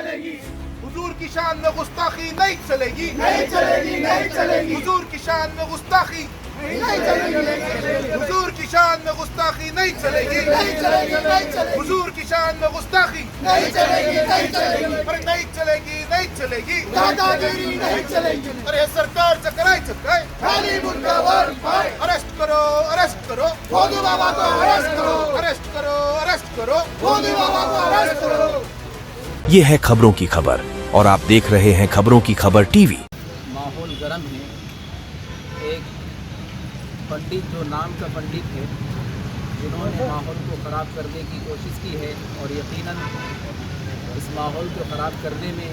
چلے گی حضور کی شان میں گستاخی نہیں چلے گی نہیں چلے گی نہیں چلے گی حضور کی شان میں گستاخی نہیں چلے گی نہیں چلے گی حضور کی شان میں گستاخی نہیں چلے گی نہیں چلے گی نہیں چلے گی حضور کی شان میں گستاخی نہیں چلے گی نہیں چلے گی ارے نہیں چلے گی نہیں چلے گی دادا گیری نہیں چلے گی ارے سرکار چکرائے چکرائے خالی مردہ وار بھائی اریسٹ کرو اریسٹ کرو مودی بابا کو اریسٹ کرو اریسٹ کرو اریسٹ کرو مودی بابا کو اریسٹ کرو یہ ہے خبروں کی خبر اور آپ دیکھ رہے ہیں خبروں کی خبر ٹی وی۔ ماحول گرم ہے۔ ایک پنڈت جو نام کا پنڈت ہے جنہوں نے ماحول کو خراب کرنے کی کوشش کی ہے اور یقیناً اس ماحول کو خراب کرنے میں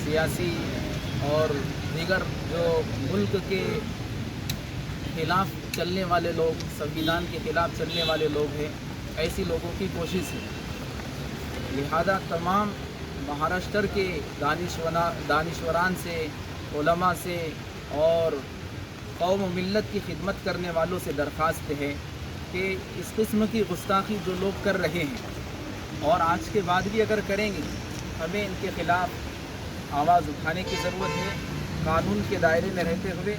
سیاسی اور دیگر جو ملک کے خلاف چلنے والے لوگ سنویدھان کے خلاف چلنے والے لوگ ہیں ایسی لوگوں کی کوشش ہے۔ لہذا تمام مہاراشٹر کے دانشوران سے علماء سے اور قوم و ملت کی خدمت کرنے والوں سے درخواست ہے کہ اس قسم کی گستاخی جو لوگ کر رہے ہیں اور آج کے بعد بھی اگر کریں گے ہمیں ان کے خلاف آواز اٹھانے کی ضرورت ہے قانون کے دائرے میں رہتے ہوئے۔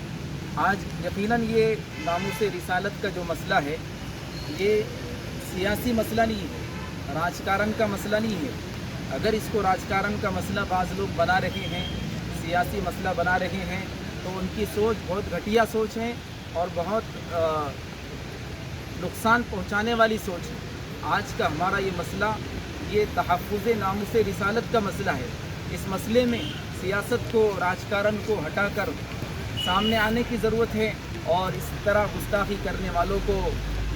آج یقیناً یہ ناموس رسالت کا جو مسئلہ ہے یہ سیاسی مسئلہ نہیں ہے، راجکارن کا مسئلہ نہیں ہے۔ اگر اس کو راجکارن کا مسئلہ بعض لوگ بنا رہے ہیں، سیاسی مسئلہ بنا رہے ہیں تو ان کی سوچ بہت گھٹیا سوچ ہے اور بہت نقصان پہنچانے والی سوچ ہے۔ آج کا ہمارا یہ مسئلہ یہ تحفظ ناموس رسالت کا مسئلہ ہے۔ اس مسئلے میں سیاست کو راجکارن کو ہٹا کر سامنے آنے کی ضرورت ہے اور اس طرح گستاخی کرنے والوں کو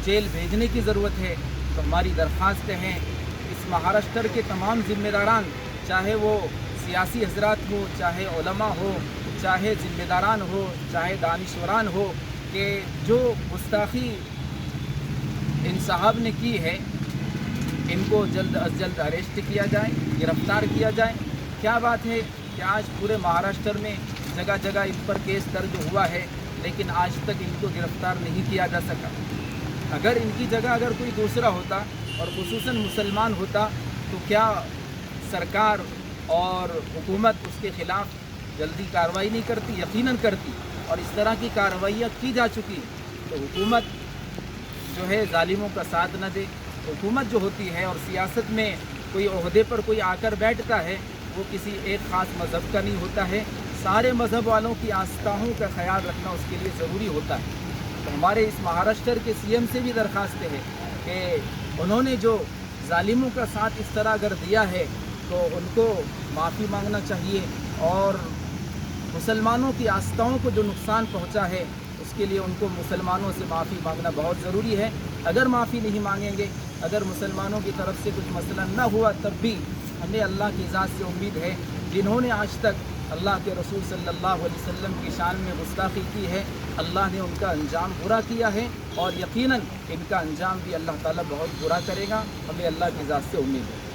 جیل بھیجنے کی ضرورت ہے۔ تو ہماری درخواست ہیں اس مہاراشٹر کے تمام ذمہ داران، چاہے وہ سیاسی حضرات ہو، چاہے علماء ہو، چاہے ذمہ داران ہو، چاہے دانشوران ہو، کہ جو گستاخی ان صاحب نے کی ہے ان کو جلد از جلد اریسٹ کیا جائے، گرفتار کیا جائے۔ کیا بات ہے کہ آج پورے مہاراشٹر میں جگہ جگہ ان پر کیس درج ہوا ہے لیکن آج تک ان کو گرفتار نہیں کیا جا سکا۔ اگر ان کی جگہ اگر کوئی دوسرا ہوتا اور خصوصاً مسلمان ہوتا تو کیا سرکار اور حکومت اس کے خلاف جلدی کارروائی نہیں کرتی؟ یقیناً کرتی، اور اس طرح کی کارروائیاں کی جا چکی۔ تو حکومت جو ہے ظالموں کا ساتھ نہ دے۔ حکومت جو ہوتی ہے اور سیاست میں کوئی عہدے پر کوئی آ کر بیٹھتا ہے وہ کسی ایک خاص مذہب کا نہیں ہوتا ہے، سارے مذہب والوں کی آستھاؤں کا خیال رکھنا اس کے لیے ضروری ہوتا ہے۔ تو ہمارے اس مہاراشٹر کے سی ایم سے بھی درخواست ہے کہ انہوں نے جو ظالموں کا ساتھ اس طرح اگر دیا ہے تو ان کو معافی مانگنا چاہیے اور مسلمانوں کی آستھاؤں کو جو نقصان پہنچا ہے اس کے لیے ان کو مسلمانوں سے معافی مانگنا بہت ضروری ہے۔ اگر معافی نہیں مانگیں گے، اگر مسلمانوں کی طرف سے کچھ مسئلہ نہ ہوا تب بھی ہمیں اللہ کی ذات سے امید ہے جنہوں نے آج تک اللہ کے رسول صلی اللہ علیہ وسلم کی شان میں گستاخی کی ہے اللہ نے ان کا انجام برا کیا ہے اور یقیناً ان کا انجام بھی اللہ تعالیٰ بہت برا کرے گا۔ ہمیں اللہ کی ذات سے امید ہے۔